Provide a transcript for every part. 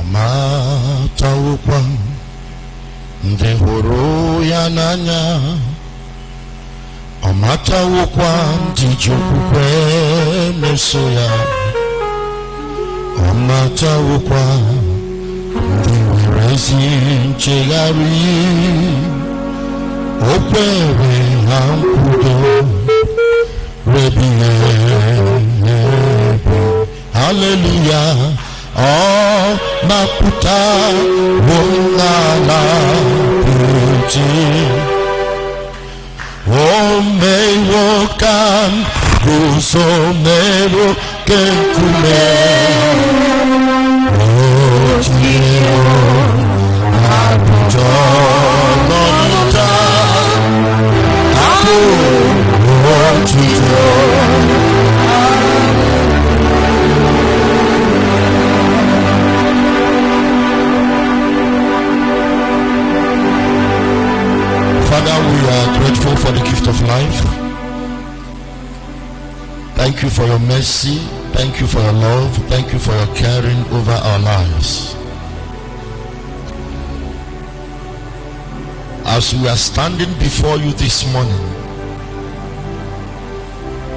Amatawukwa ndị hụrụ ya n'anya, amatawukwa ndị ji okwukwe meso ya, amatawukwa ndị nwere ezi nchegharị, o kwere ha nkwudo rebighị ebi. Hallelujah. Oh, Maputa, Wongala, Puti. Oh, may wokan, Guso, Mero, Kenkume. Oh, Tio, Abuja, Nonita, Abu, oh, Tio. Father, we are grateful for the gift of life. Thank you for your mercy. Thank you for your love. Thank you for your caring over our lives. As we are standing before you this morning,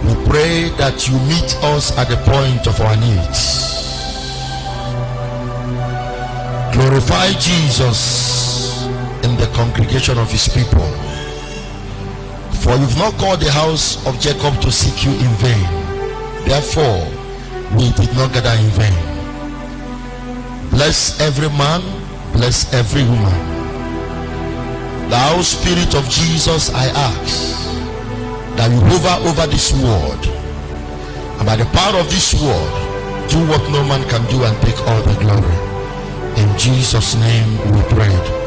we pray that you meet us at the point of our needs. Glorify Jesus in the congregation of his people, for you've not called the house of Jacob to seek you in vain. Therefore we did not gather in vain. Bless every man, bless every woman. Thou Spirit of Jesus, I ask that you hover over this word, and by the power of this word do what no man can do and take all the glory. In Jesus' name we prayed.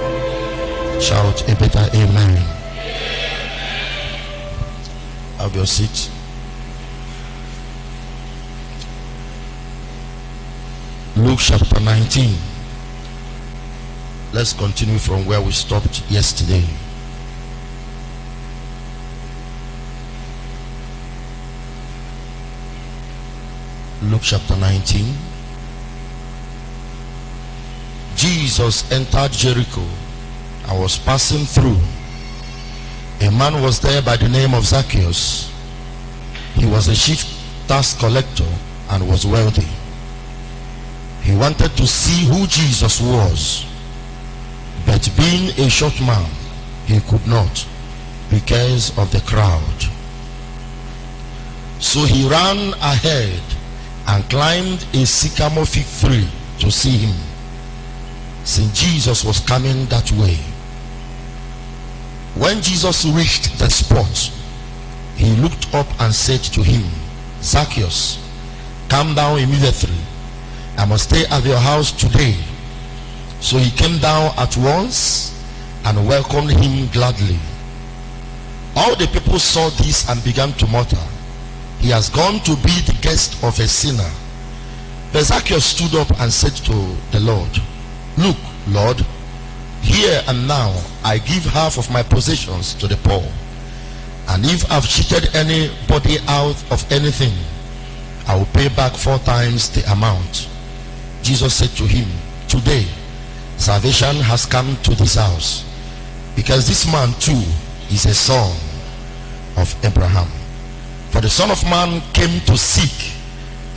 Shout a better amen. Have your seat. Luke chapter 19. Let's continue from where we stopped yesterday. Luke chapter 19. Jesus entered Jericho and was passing through. A man was there by the name of Zacchaeus. He was a chief tax collector and was wealthy. He wanted to see who Jesus was, but being a short man, he could not because of the crowd. So he ran ahead and climbed a sycamore fig tree to see him, since Jesus was coming that way. When Jesus reached the spot, he looked up and said to him, Zacchaeus, come down immediately. I must stay at your house today. So he came down at once and welcomed him gladly. All the people saw this and began to mutter, he has gone to be the guest of a sinner. But Zacchaeus stood up and said to the Lord, look, Lord, here and now I give half of my possessions to the poor. And if I've cheated anybody out of anything, I will pay back 4 times the amount. Jesus said to him, today salvation has come to this house, because this man too is a son of Abraham. For the Son of Man came to seek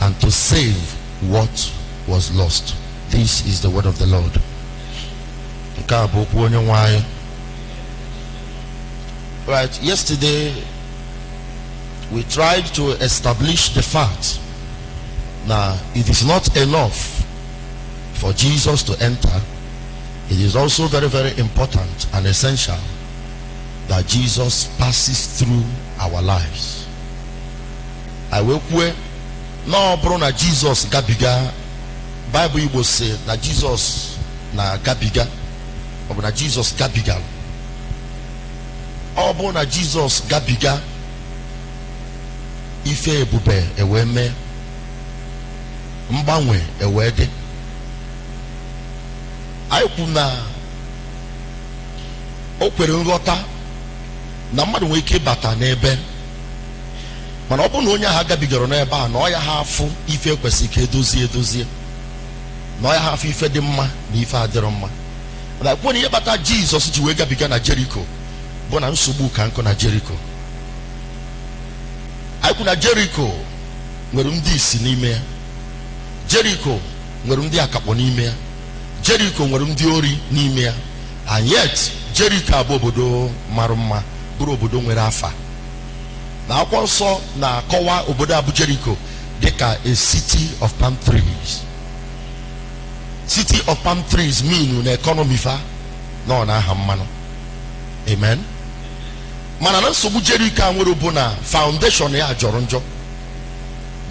and to save what was lost. This is the word of the Lord. Right, yesterday we tried to establish the fact that it is not enough for Jesus to enter. It is also very, very important and essential that Jesus passes through our lives. I will quote, no brona Jesus gabiga. Bible will say that Jesus na gabiga, or na Jesus gabiga. Or brona Jesus gabiga. Ife ebube eweme, mbanwe ewede. Aikuna okwere nghọta na mmadụ nwere ike bata n'ebe, mana ọ bụ na onye ahụ gabigara n'ebe a na ọ ya ha afụ ife kwesịrị ka edozie. na ya hafi ife dị mma na ife adịrọ mma. Na kwụ na ihe bata Jesus ji wee gabiga na Jericho bụ na nsogbu ka nkụ na Jericho. Anyị kwụ na Jericho nwere ndị isi n'ime ya. Jericho nwere ndị akakpọ n'ime ya. Jericho nwere ndị ori n'ime ya. And yet Jericho abụ obodo mara mma, bụrụ obodo nwere afa. Na akwụkwọ nsọ na-akọwa obodo abụ Jericho dịka a city of palm trees. City of palm trees mean na economy fa no na aha mmanụ. Amen. Mana na nsogbu Jericho nwere bụ na foundation ya jọrọ njọ.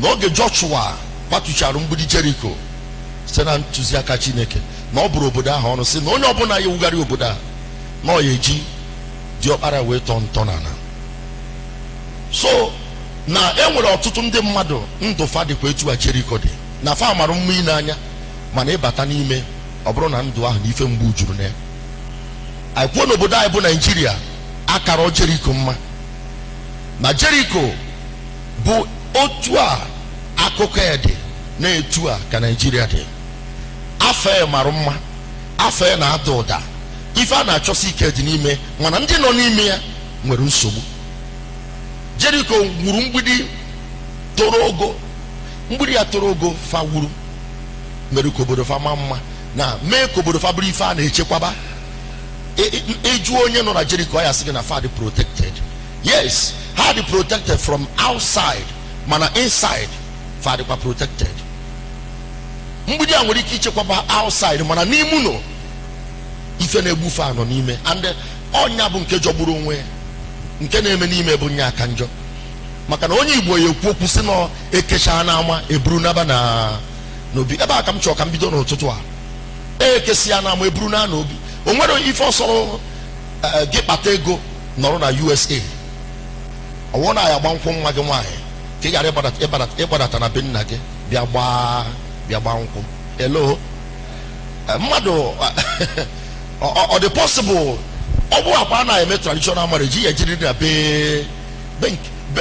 N'oge Joshua kwatuchara mgbidi Jericho site na ntụziaka Chineke na ọ bụrụ obodo ahụ ọnụ sị na onye ọbụla ya ewugharị obodo a na ọ ya eji diọkpara wee tọọ ntọala. So na enwere ọtụtụ ndị mmadụ ndụ fa dịkwa etu a Jericho dị na fa mara mma n'anya, mana ịbata n'ime ọ bụrụ na ndụ ahụ na ife mgbu juru na ya. Anyị kwuo n'obodo anyị bụ Naijiria akara Jericho mma, na Jericho bụ otu a akụkọ ya dị na etu a ka Naijiria dị. Afọ ya mara mma, afọ ya na-ada ụda, ife a na-achọsi ike dị n'ime, mana ndị nọ n'ime ya nwere nsogbu. Jericho wuru mgbidi toro ogo, mgbidi ya toro ogo fa wuru mere ka obodo fa ma mma na mee ka obodo fa bụrụ ife a na-echekwaba. Eju onye nọ na Jericho ya sị gị na fa dị protected. Yes, ha dị protected from outside, mana inside fa dịkwa protected. Mgbidi a nwere ike ichekwaba outside, mana n'ime ụlọ ife na-egbu fa nọ n'ime, and ọnya bụ nke jọgburu onwe ya, nke na-eme n'ime bụ nya aka njọ. Maka na onye Igbo ya ekwu okwu sị na ekechaa n'ama eburu n'aba na n'obi. Ebe a ka m chọrọ ka m bido n'ụtụtụ a. Ekesịa n'ama eburu na n'obi. O nwere ife ọsọrọ gị kpata ego nọrọ na USA, ọwụ na ya gba nkwụ nwa gị nwaanyị ka ị ghara ịgbadata na be nna gị bịa gbaa nkwụ. Hello, mmadụ ọ dị possible ọ bụ akwa a na-eme traditional marriage ya ejiri na be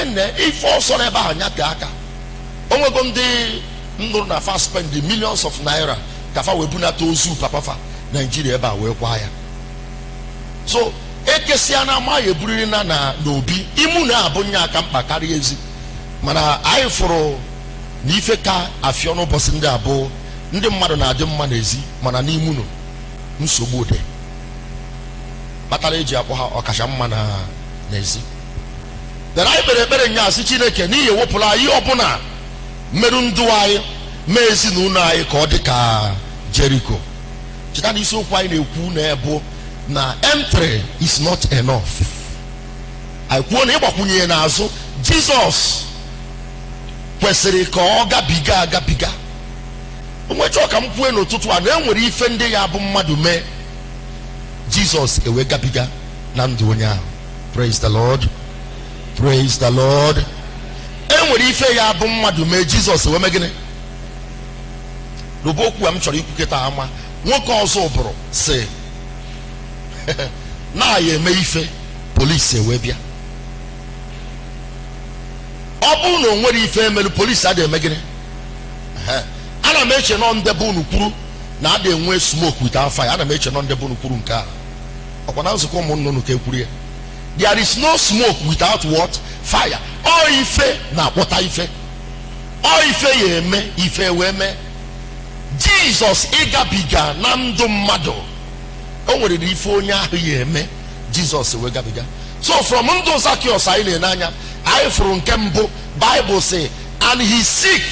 nne ife ọsọrọ ebe ahụ nyate aka. O nwego ndị ndụrụ na fa spend the millions of naira ka fa wee bunata ozu papa fa Nigeria ebe a wee kwa ya. So ekesịa na ama ya eburiri na n'obi imu na abụ nya aka mkpa karịa ezi. Mana anyị fụrụ na ife ka afịọ n'ụbọchị ndị abụọ ndị mmadụ na-adị mma n'ezi, mana n'ime ụlọ nsogbu dị kpatara eji akpọ ha ọkacha mma n'ezi. Dere anyị kpere ekpere nya asị Chineke n'ihi ewepụla anyị ọbụla mmerụ ndụ anyị mee ezinụlọ anyị ka ọ dị ka Jericho. Cheta na isiokwu anyị na-ekwu na ebu na entry is not enough. Anyị kwuo na ịgbakwunye ya n'azụ Jizọs kwesịrị ka ọ gabiga. Onwechọ ka m kwue n'ụtụtụ a na enwere ife ndị ya bụ mmadụ mee Jizọs ewe gabiga na ndụ onye ahụ. Praise the Lord. Praise the Lord. Enwere ife ya bụ mmadụ mee Jizọs ewe megịnị. N'obo okwu a m chọrọ ikwu kịta ama nwoke ọzọ bụrụ sị na ya eme ife polisi ewe bịa. Ọ bụrụ na o nwere ife emelu polisi adịghị eme gịnị. Ana m eche nọ ndebe unu kwuru na adị enwe smoke without fire. Ana m eche nọ ndebe unu kwuru nke a. Ọkwa na nzukọ ụmụnne unu ka ekwuru ya. There is no smoke without what? Fire. Ọ ife na-akpọta ife. Ọ ife ya eme ife wee mee. Jizọs ịgabiga na ndụ mmadụ, o nwere ife onye ahụ ya eme Jizọs wee gabiga. So from ndụ Zacchaeus anyị na-ene anya, anyị fụrụ nke mbụ Bible say and he sick.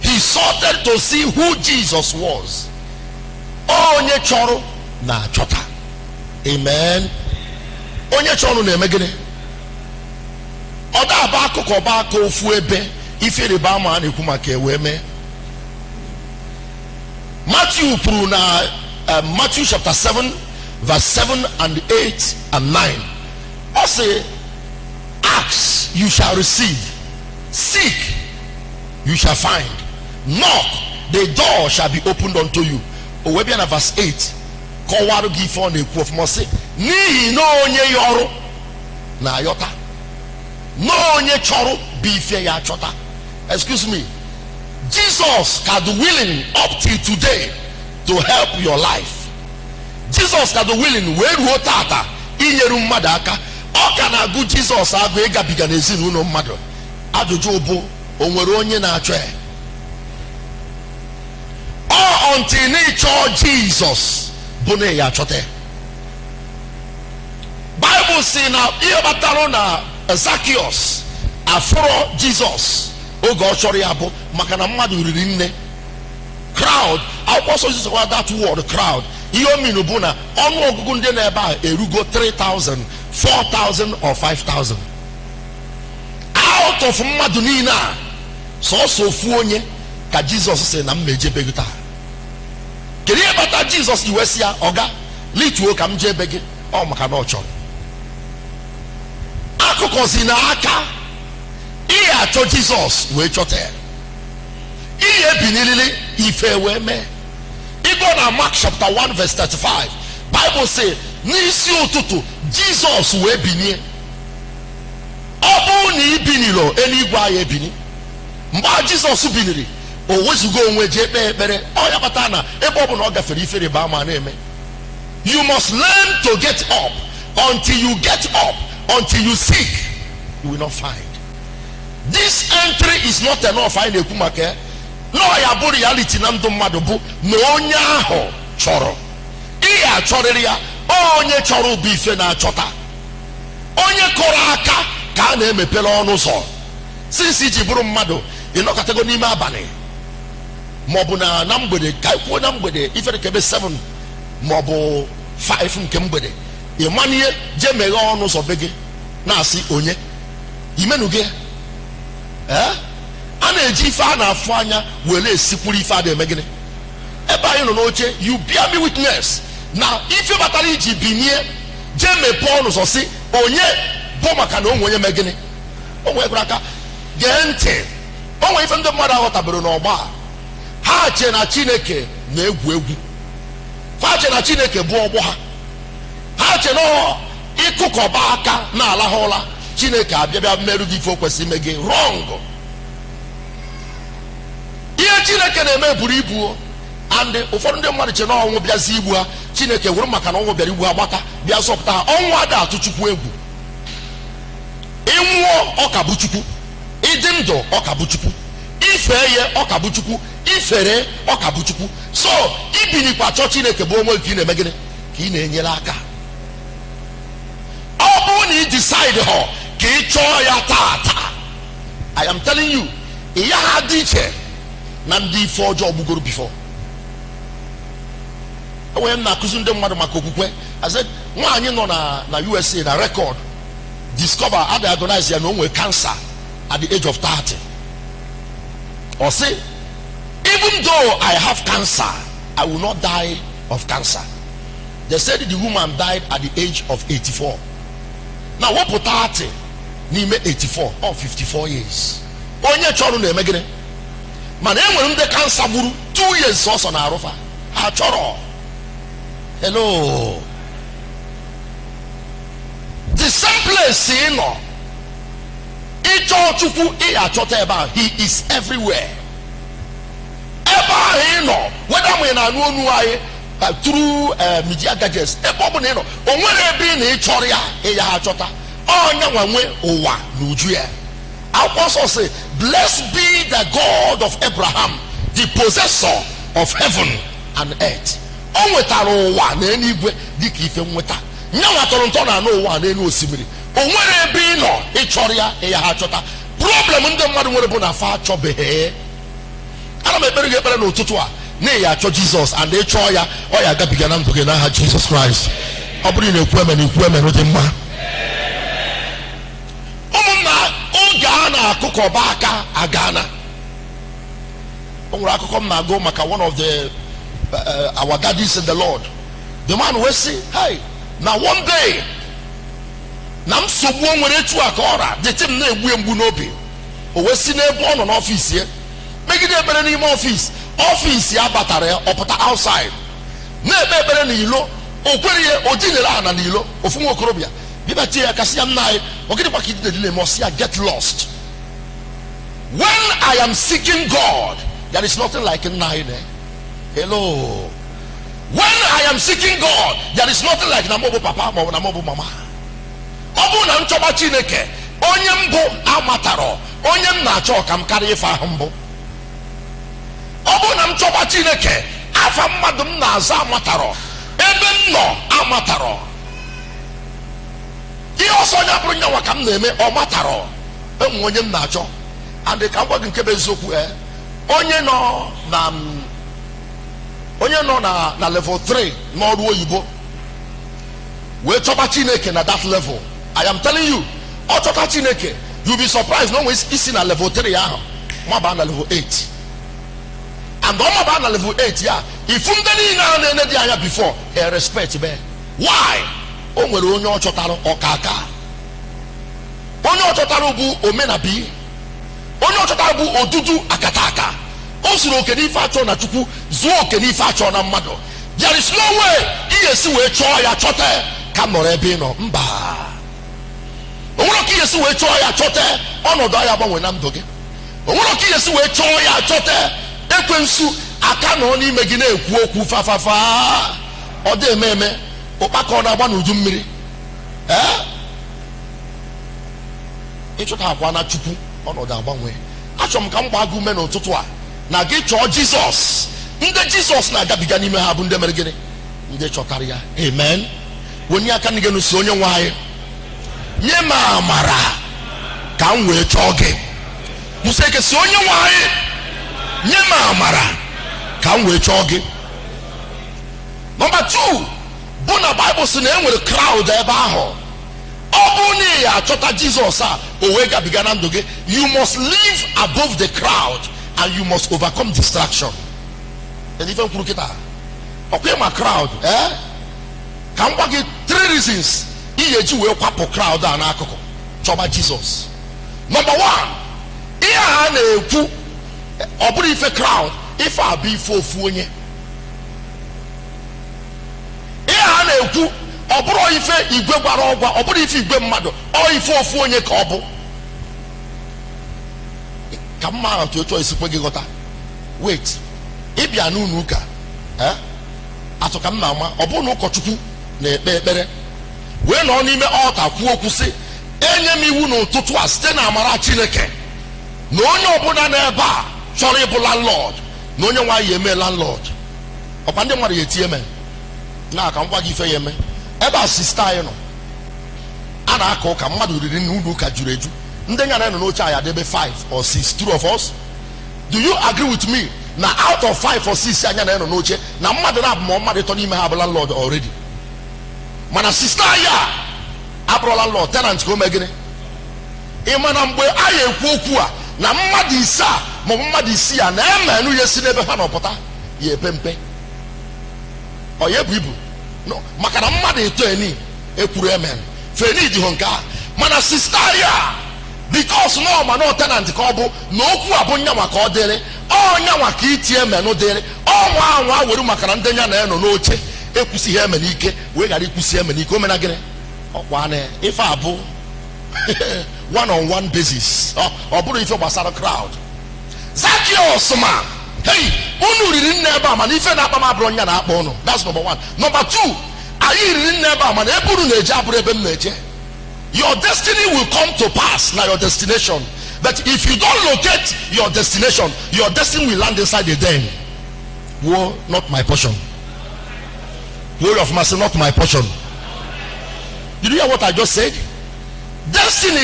He sought to see who Jesus was. Onye chọrọ na-achọta. Amen. Onye chọrọ na-eme gịnị? Ọ da-aba akụkọ ọba aka ofu ebe ife ịrịba ama a na-ekwu maka ewe mee. Matthew kwuru na Matthew chapter 7 verse 7 and 8 and 9. Ọ sị, ask you shall receive, seek you shall find, knock the door shall be opened unto you. Owebia na verse 8 kọwarụ gị ife ọ na-ekwu ọfụma sị n'ihi na onye yọrụ na ayọta, na onye chọrọ bụ ife ya achọta. Excuse me, Jesus can be willing up till today to help your life. Jesus can be willing where you tata inyeru mmadu aka. Ọ ka na-agụ Jesus agụ ịgabiga n'ezinụlọ mmadụ. Ajụjụ bụ o nwere onye na-achọ ya. Ọ until n'ịchọ Jesus bụ na ya achọta. Bible say na ihe batara na Zacchaeus afro Jesus oge ọ chọrọ ya bụ maka na mmadụ riri nne. Crowd, akwụkwọ nsọ jizọs that word crowd. Ihe o minu bụ na ọnụ ọgụgụ ndị na-ebe a erugo 3,000, 4,000 or 5,000. Out of mmadụ niile a sọsọ ofu onye ka Jizọs sị na mmejebe gị taa. Kedu ihe bata Jizọs iwesi ya ọga lituo ka m jebe gị ọ maka na ọ chọrọ. Akụkọzi na aka ihe achọ Jizọs wee chọta ya. Ihe binilili ife wee mee. Igbo na Mark chapter 1 verse 35 Bible say n'isi ụtụtụ Jizọs wee binie. Ọ bụ na ibinilo eluigwe anyị ebini. Mgbe Jizọs biniri o wezugo onwe je ekpe ekpere. Ọ ya bata na ebe ọ bụ na ọ gafere ifere ba ma na-eme. You must learn to get up. Until you get up, until you seek, you will not find. This entry is not enough. I na-ekwu maka no ya bụ reality na ndụ mmadụ bụ na onye ahụ chọrọ. Ihe achọrịrị ya onye chọrọ bụ ife na-achọta. Onye kọrọ aka ka a na-emepere ọnụ ụzọ. Since iji bụrụ mmadụ ịnọkọtago n'ime abalị maọbụ na mgbede ka ikwuo na mgbede ifere kebe 7 maọbụ 5 nke mgbede ịmanye je meghe ọnụ ụzọ be gị na-asị onye imenu gị a na-eji ife a na-afụ anya were esikwuru ife a na-eme gịnị. Ebe anyị nọ n'oche you bear me witness na ife batara iji binie je mepee ọnụ ụzọ si onye bụ maka na onwe onye mee gịnị. O nwekwara aka gee ntị. O nwere ife ndị mmadụ aghọtabere n'ọgba ha che na Chineke na-egwu egwu. Ha che na Chineke bụ ọgbọ ha. Ha che na ịkụkọba aka na-ala ha ụla Chineke abịabịa mmerụ gị ife o kwesịrị ime gị. Wrong. Ihe Chineke na-eme buru ibu and ụfọdụ ndị mmadụ che na ọnwụ bịazi igbu ha. Chineke were maka na ọnwụ bịara igbu ha gbata bịa zọpụta ha. Ọnwụ ada atụ Chukwu egwu. Ịnwụọ ọka bụ Chukwu. Ịdị ndụ ọka bụ Chukwu. Ife ye ọka bụ Chukwu. Ifere ọka bụ Chukwu. So ibinikwa chọọ Chineke bụ onwe ka ị na-eme gịnị ka ị na-enyere aka. Ọ bụrụ na ị decide họ ka ị chọọ ya taata, I am telling you ihe ha dị iche na ndị ife ọjọọ gbugoro before. Enwere m na-akụzi ndị mmadụ maka okwukwe. I said nwaanyị nọ na USA na record discover a diagnose ya na o nwere cancer at the age of 30. Or say even though I have cancer I will not die of cancer. They said the woman died at the age of 84. Now what put 30 n'ime 84 or 54 years. Onye chọrọ na-eme gịnị. Mana enwere ndị cancer gburu 2 years ọsọ na arụfa. Ha chọrọ. Hello. The same place ị nọ. Ịchọ Chukwu ị achọta ebe a. He is everywhere. Ebe ahụ ị nọ, whether mụ na anụ onu anyị through media gadgets, ebe ọ bụ na ị nọ, o nwere ebe ị na-ịchọrọ ya ịya ha achọta. Onye nwe ụwa n'uju ya. Akwụkwọ nsọ sị, blessed be the God of Abraham, the possessor of heaven and earth. O nwetara ụwa na eluigwe dịka ife nweta. Nyanwa tọrọ ntọ na anụ ụwa n'elu osimiri. O nwere ebe ị nọ ịchọrọ ya ịya ha achọta. Problem ndị mmadụ nwere bụ na fa achọbeghị. Ana m ekpere gị ekpere n'ụtụtụ a na ya achọ Jizọs and ịchọọ ya ọ ya agabiga na ndụ gị n'aha Jizọs Kraịst. Ọ bụrụ na ekwu eme na ikwu eme n'ụdị mma. Ụmụnna oge a na-akụkọba aka agana. O nwere akụkọ m na-agụ maka one of the our daddies in the Lord. The man will say, hey, now one day na nsogbu o nwere etu aka ọra the team na-egbu mgbu n'obi. O wee si n'ebe ọ nọ n'ọfịs ya megide ekpere n'ime ọfịs ya batara ya ọpụta outside na-ekpe ekpere n'ilo. O kwere ya o dinere ana n'ilo. Ofu nwa okorobịa bịatie ya kasị ya nna anyị ogidịkwa ka idide dile ma ọsị ya get lost. When I am seeking God There is nothing like nine. Hello. When I am seeking God, there is nothing like namobo papa or namobo mama. Obu na nchoba Chineke, onye mbu amataro, onye nacho kam carry fa humbo. Obu na nchoba Chineke, afa mmadu na-aza amataro, ebe nno amataro. Ihe ọsọ nya bụrụ nyanwa ka m na-eme ọ mataro, enwe onye m na-achọ. And ka m gwa gị nke bụ eziokwu, onye nọ na level 3 n'ọrụ oyibo wee chọba Chineke na that level. I am telling you, ọ chọta Chineke, you be surprised na onwe isi na level 3 ahụ maba na level 8. And ọ maba na level 8 ya, ifu ndị niile ahụ na-ene dị anya before a respect be. Why? O nwere onye ọ chọtara ọkaka, onye ọ chọtara bụ omenabi, onye ọ chọtara bụ odudu akataka. O suru oke n'ife achọ na Chukwu, zuo oke n'ife achọ na mmadụ. There is no way ihe si wee chọọ ya chọta ka m nọrọ ebe ị nọ. Mba, o nwere ka ihe si wee chọọ ya chọta ọnọdụ ya gbanwe na ndụ gị. O nwere ka ihe si wee chọọ ya chọta ekwensu aka nọ n'ime gị na-ekwu okwu fafafa, ọ dị eme ụkpaka ọ na-agba n'udu mmiri. Ịchọta akwa na Chukwu ọnọdụ agbanwe. Achọrọ m ka m gbaa gị ume n'ụtụtụ a na gị chọọ Jizọs. Ndị Jizọs na-agabiga n'ime ha bụ ndị mere gịnị? Ndị chọtara ya. Amen. Onye aka ndị gị si onye nwe anyị, nye m amara ka m wee chọọ gị. Musa eke si onye nwe anyị, nye m amara ka m wee chọọ gị. Number 2 bụ na Bible si na enwere crowd ebe ahụ. Ọ bụ na ya achọta Jizọs a o wee gabiga na ndụ gị, you must live above the crowd and you must overcome distraction. And even kwuru kịta ọkwa ma crowd ka m gwa gị 3 reasons ihe eji wee kwapụ crowd a n'akụkụ chọba Jizọs. Number 1, ihe a na-ekwu ọ bụrụ ife crowd, ife a bụ ife ofu onye. Ihe a na-ekwu ọ bụrụ ife igwe gbara ọgwa, ọ bụrụ ife igwe mmadụ, ọ ife ofu onye ka ọ bụ. Ka mma atụ etu esi kwe gị ghọta. Wait, ịbịa n'ụlọ ụka atụ ka m na-ama ọ bụrụ na ụkọchukwu na-ekpe ekpere wee nọ n'ime ọta kwuo okwu sị, enye m iwu n'ụtụtụ a site na amara Chineke na onye ọbụla n'ebe a chọrọ ịbụ landlord na onye nwaanyị eme landlord. Ọkwa ndị mmadụ ya eti eme na ka m gwa gị ife ya eme. Ebe a sista anyị nọ a na-aka ụka, mmadụ riri n'ụlọ ụka juru eju, ndị nya na-enọ n'oche anyị adebe 5 or 6, 2 of us. Do you agree with me na out of 5 or 6 anya na-enọ n'oche na mmadụ na-abụ ma mmadụ ịtọ n'ime ha bụ landlord already? Mana sista anyị a abụrụ landlord, tenant ka o mee gịnị? Ị ma na mgbe anyị ekwu okwu a na mmadụ 5 ma ọ bụ mmadụ 6 a na-eme ya si n'ebe ha nọpụta ya epe mpe, ọ ya ebu ibu no, maka na mmadụ eto eni ekwuru amen feni dị ho nke a. Mana sista ya because no ma no tenant ka ọ bụ na okwu abụ nyanwa ka ọ dịrị, ọ nyanwa ka itie menụ dịrị, ọ nwa anwa were maka na ndị nya na-enọ n'oche ekwusi ihe eme n'ike wee ghara ikwusi eme n'ike. O mena gịnị? Ọkwa na ife abụ one on one basis, ọ bụrụ ife gbasara crowd. Zacchaeus ma hey, unu riri nne ebe a mana ife na-akpa m abụrụ nya na-akpa ụnụ. That's number 1. Number 2, anyị riri nne ebe a mana ebe unu na-eje abụrụ ebe m na-eje. Your destiny will come to pass, now your destination. But if you don't locate your destination, your destiny will land inside the den. Woe, not my portion. Word of mercy, not my portion. Did you hear what I just said? Destiny,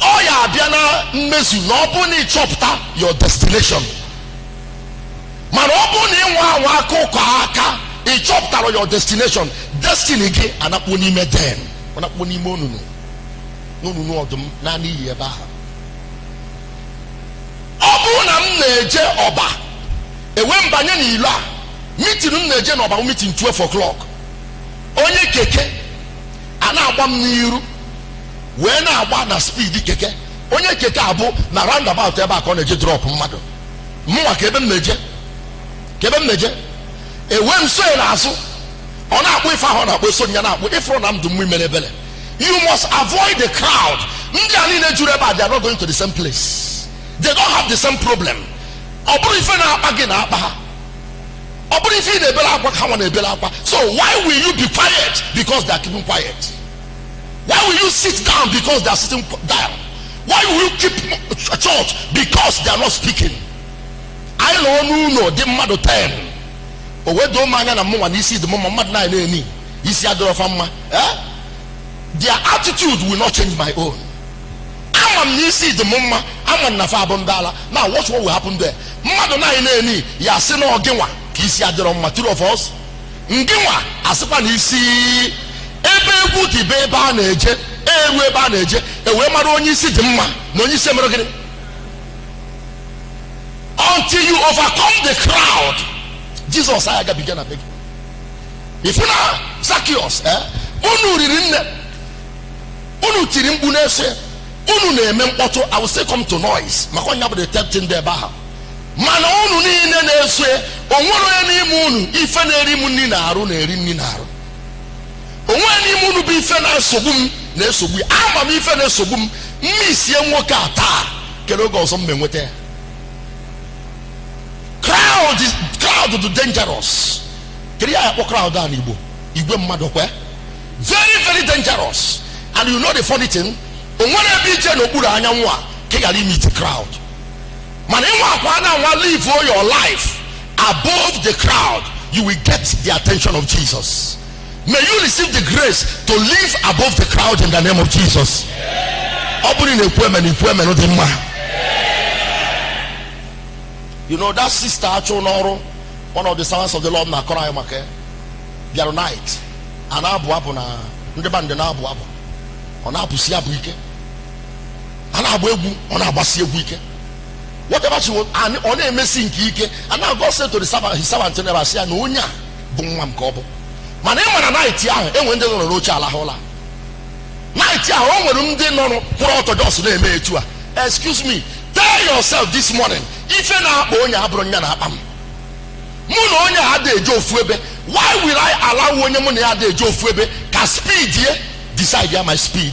oh yeah, Biana mmezu no boni chopta your destination. Man oboni wa ko aka e chopta your destination. Destiny ge anaponi me den. Anaponi mo no odum na ni ye ba. Obu na m na-eje ọba ewe mbanye n'ilo a meeting m na-eje n'ọba meeting 12 o'clock. Onye keke a na-agba m n'iru wee na-agba na speed keke. Onye keke abụ na roundabout ebe a ka ọ na-eje drop mmadụ. Mụnwa ka ebe m na-eje ewe m so n'azụ ọ na-akpụ ife ahụ na-akpụ so nya na-akpụ ifuru na ndụ m mere ebele. You must avoid the crowd. Ndị a niile juru ebe a, they are not going to the same place. They don't have the same problem. Oburi ife na akpa gị na akpa ha. Oburi ife na ebela akwa ka nwa na ebela akwa. So why will you be quiet? Because they are keeping quiet. Why will you sit down? Because they are sitting down. Why will you keep church? Because they are not speaking. I know the mother 10. But we don't mind na mama ni see the mama mad na ni. You see adoro fama. Their attitude will not change my own. I'm ni see the mama. I'm na fa bondala. Now watch what will happen there. Mother na ni ya se no ogenwa. Ki see adoro mama two of us. Ngenwa asepa ni see ebe egwu di be ba na eje. Ewe ba na eje. Ewe mara onye isi di mma na onye isi emere gini. Until you overcome the crowd, Jesus I began a beg. If you know Zacchaeus, unu ririnne, unu tirimbu nese, unu ne mpoto. I will say come to noise. Makonya be the third thing there baha. Mana unu ni ne nese, onworo ni unu ife na eri mu ni na aru na eri ni na aru. Onwe ni mu nu bi ife na sobum na esobu. Ama mi ife na sobum, mi sie nwoke ata. Kero go so menwete. Crowd is dangerous. Crowd very, very dangerous. And you know the funny thing, when I meet the crowd, man, live all your life above the crowd, you will get the attention of Jesus. May you receive the grace to live above the crowd in the name of Jesus. You know that sister Achonoro, one of the servants of the Lord na Kora Yamake, the other night, and Abu Abuna, Ndeband and Abu Abu, on Abu Siabuike, and Abu on Abasi Weeke. Whatever she was, and on a missing Kike, and now God said to the servant, his servant, never say, Nunya, Bumam Kobo. My name on a night, and when they don't know Chalahola. Night, when they know Orthodox name, excuse me, tell yourself this morning. If you na onya abronya na apam muno onya ade ejo fuebe, why will I allow onya muno ade ejo fuebe? Ka speed here decide my speed,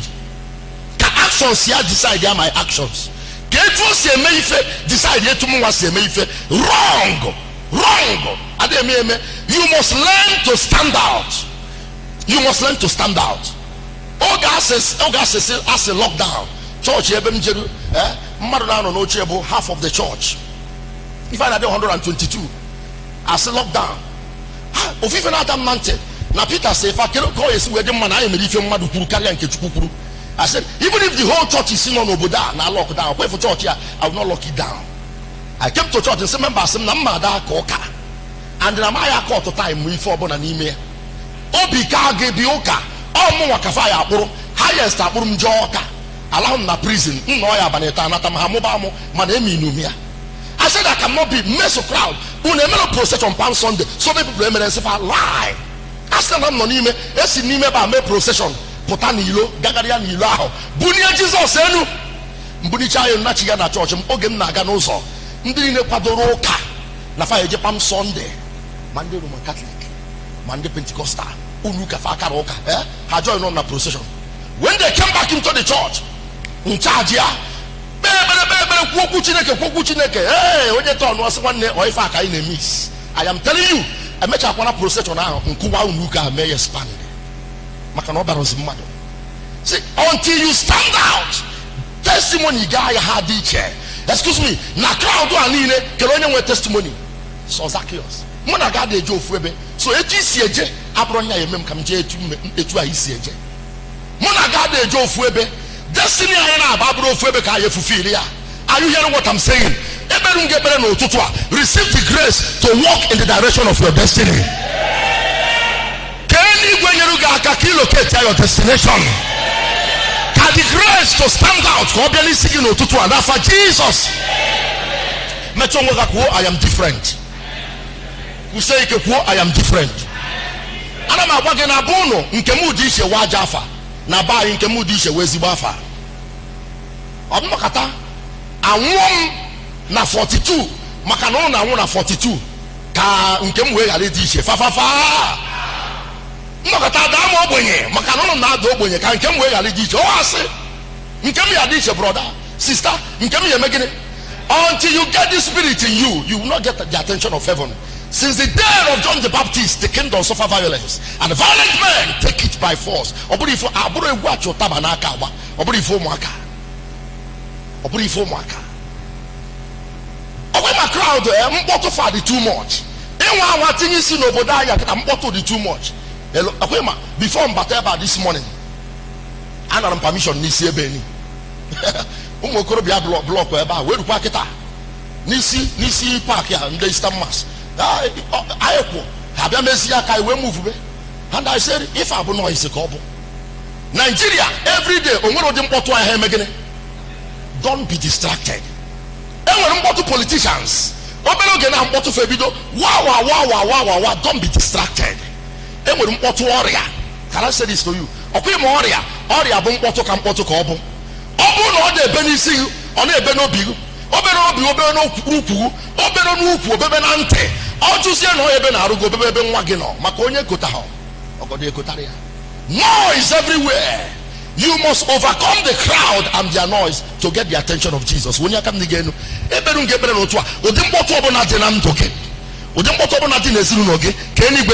ka actions here decide my actions, ka etu se meife decide etu mu wase meife. Wrong ade me. You must learn to stand out. You must learn to stand out. Oga says as a lockdown church ebem jeru no half of the church. If I had 122, I said lockdown. If even at Mante, now Peter said, if I cannot call you, where the man I am, if you mad kukuru. I said, even if the whole church is seen on Oboda, now lock down. Wait for church here, I will not lock it down. I came to church and said, remember, some Namada Koka, and then I caught the time we for an email. Obika Gebioka, all Moakafaya, highest Aburum Joka. Allow na prison. No, I baneta natamhamobamo manemi numia. I said I cannot be mess of crowd. Unemelo procession on Palm Sunday. So many people say lie. I said I'm not nime. Esi nime ba me procession. Potanilo, gagaria nilo. Bunia Jesus enu. Mbuni chayo nachiga na church. Ogem na ganozo. Ndiri ne kwadoroka. Na fa eje Palm Sunday. Monday Roman Catholic. Monday Pentecostal. Unuka fa karoka. Ha join on na procession. When they came back into the church, in charge here, hey, I am telling you, I met a procession now. May expand. See, until you stand out, testimony guy had each. Excuse me, na crowd do testimony. So Zacchaeus, Mona got the Joe Fuebe. So it is CJ, Abronia, Mem come J to a CJ. Mona got the Joe Fuebe. Destiny I Babro Fuebeka Fufilia. Are you hearing what I'm saying? Receive the grace to walk in the direction of your destiny. Can you locate your destination? Can the grace to stand out? And for Jesus. I am different. You say I am different. And I'm working a bono in Kemudi Wajafa. Na ba in Kemudi Wezibafa. Obmakata. And na 42 makano na 42 ka nkem we gale di she fa makata da mo obonye makano na do obonye ka nkem we gale di she o ase nkem ya di she brother sister nkem ye megene Until you get the spirit in you, you will not get the attention of heaven. Since the day of John the Baptist, the kingdom suffer violence, and the violent men take it by force. My crowd, too much. Too much. Before Mbateba this morning, I had permission. Block where do park it? Nisi park here in the Eastern Mass. I move. And I said, if I know is a couple, Nigeria every day, don't be distracted. Politicians, don't be distracted. Can I say this to you? Noise everywhere. You must overcome the crowd and their noise to get the attention of Jesus. When you come again,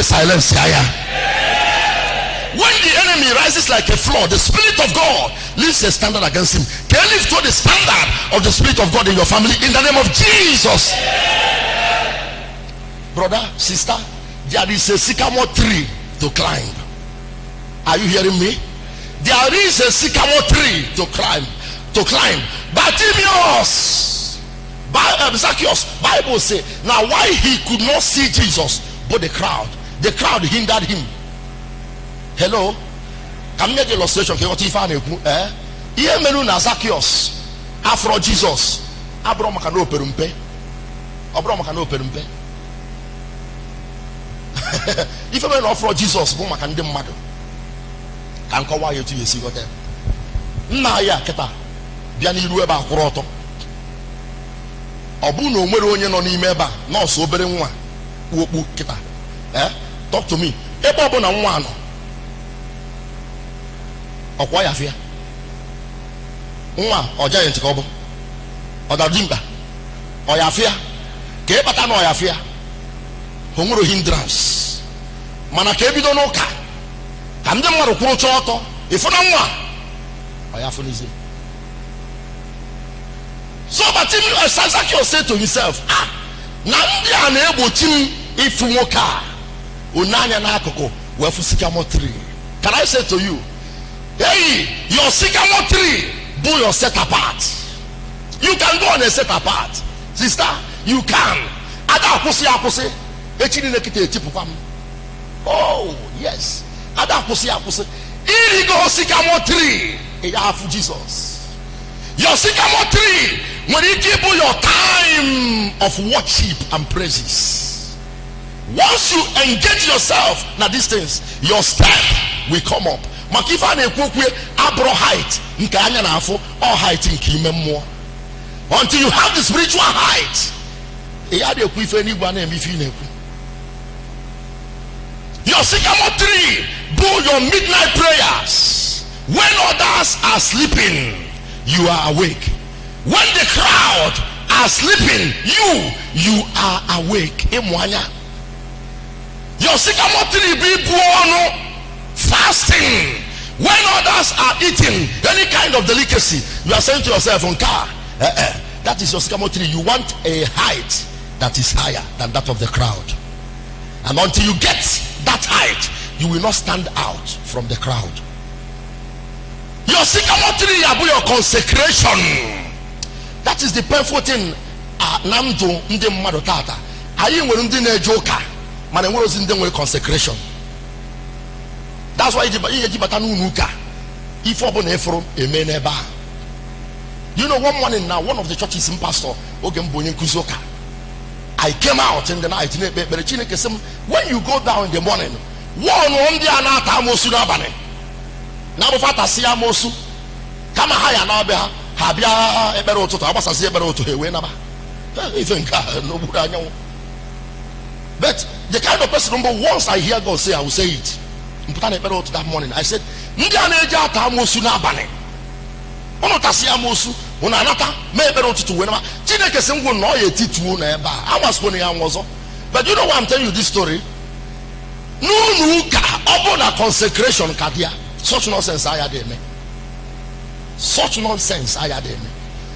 silence. When the enemy rises like a flood, the Spirit of God lifts a standard against him. Can you lift to the standard of the Spirit of God in your family in the name of Jesus? Brother, sister, there is a sycamore tree to climb. Are you hearing me? There is a sycamore tree to climb. Bartimaeus, Zacchaeus, Bible say, now why he could not see Jesus, but the crowd hindered him. Hello, can make illustration? Here menu na Zacchaeus, afro Jesus, Abraham makano perumpe. If you offer Jesus, boom, I can do mad. Can call why you to see what na ya keta bia ni iru eba akworo oto obu na onwere onye no n'ime eba na oso obere nwa okpu keta talk to me ebe obu na nwa no okwa ya fia nwa giant ka obu odadimba oya fia ka e bata na oya fia onwere hindrance mana ka ebido n'ụka ka ndị mmadụ kwuru chọọtọ ifu na nwa oya funize. So but Zacchaeus said to himself, na ndị a na-egbochi m ifu nwoke a onanya na akụkụ wee fu sycamore tree. Can I say to you, hey, your sycamore tree, do your set apart. You can go on a set apart, sister. You can. Ada akwụsị echiri nekite etipukwa m. Oh yes, ada akwụsị irigo sycamore tree eyafu Jesus. Your sycamore tree, when you give your time of worship and praises, once you engage yourself now these things, your step will come up. Makifa na ekwokwe abro height nke anya na afọ all height nke ime mmụọ. Until you have the spiritual height, your sycamore tree, do your midnight prayers. When others are sleeping, you are awake. When the crowd are sleeping, you are awake. Your sycamore tree be born fasting. When others are eating any kind of delicacy, you are saying to yourself, that is your sycamore tree. You want a height that is higher than that of the crowd. And until you get that height, you will not stand out from the crowd. Your sycamore tree about your consecration. That is the painful thing. Namdo ndi mmadu tata. Ayi nwere ndi na ejoka, mana nwere ozi ndi nwere consecration. That's why you bata nuka. If obo na eforo eme na eba. You know, one morning now, one of the churches in pastor Ogembonye Kuzoka, I came out in the night. When you go down in the morning, one day anata mosu na bane. Na bofata siya mosu. Kama haya na beha habia ebero to abasa si ebero to hewe na ba. Even no buda nyawo. But the kind of person once I hear God say, I will say it. Mputana ebero to that morning. I said, "Ndi aneja ata mosu na bane." Ono tasia mosu Una anata maybe not to win. Chineke single no ye titu na eba. I was going to. But you know why I'm telling you this story? No upon a consecration kadia. Such nonsense I had me. Such nonsense I had me.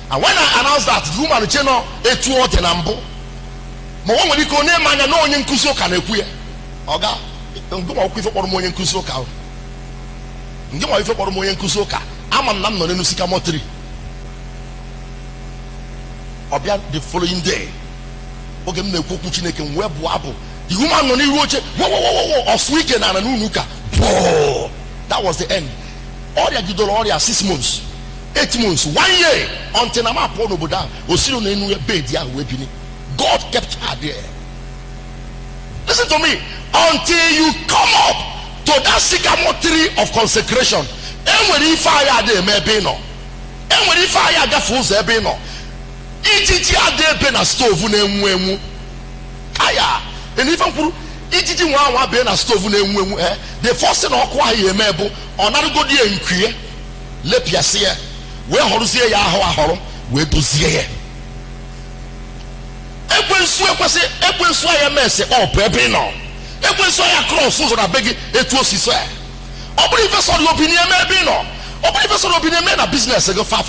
And when I announced that the woman channel a two or ten ambo, my woman you can name and no one kuso can equia. Oga, don't go with for more kusoka. Give my for more kusoka. I'm a man no nusika tree. Obia the following day. Okay, me kuku chineke web wabo. The woman no ni roche. Whoa, or weekend and a nuka. That was the end. All the did all 6 months, 8 months, 1 year until I'm up on Oboda. God kept her there. Listen to me. Until you come up to that sycamore tree of consecration, and when you fire there, maybe no. And when you fire the fools, there be no. It there been a stove name. Kaya. And if I'm ijiji nwa be na stove na enwu the first no kwa ye mebo onare godi enkwie lepiase ye we horusie ya ahoro we dozie ye ekwensu aye mese o pepe no ekwensu aye cross so na begi etu osiso e obri investor the opinion me be no obri investor the opinion me na business go fa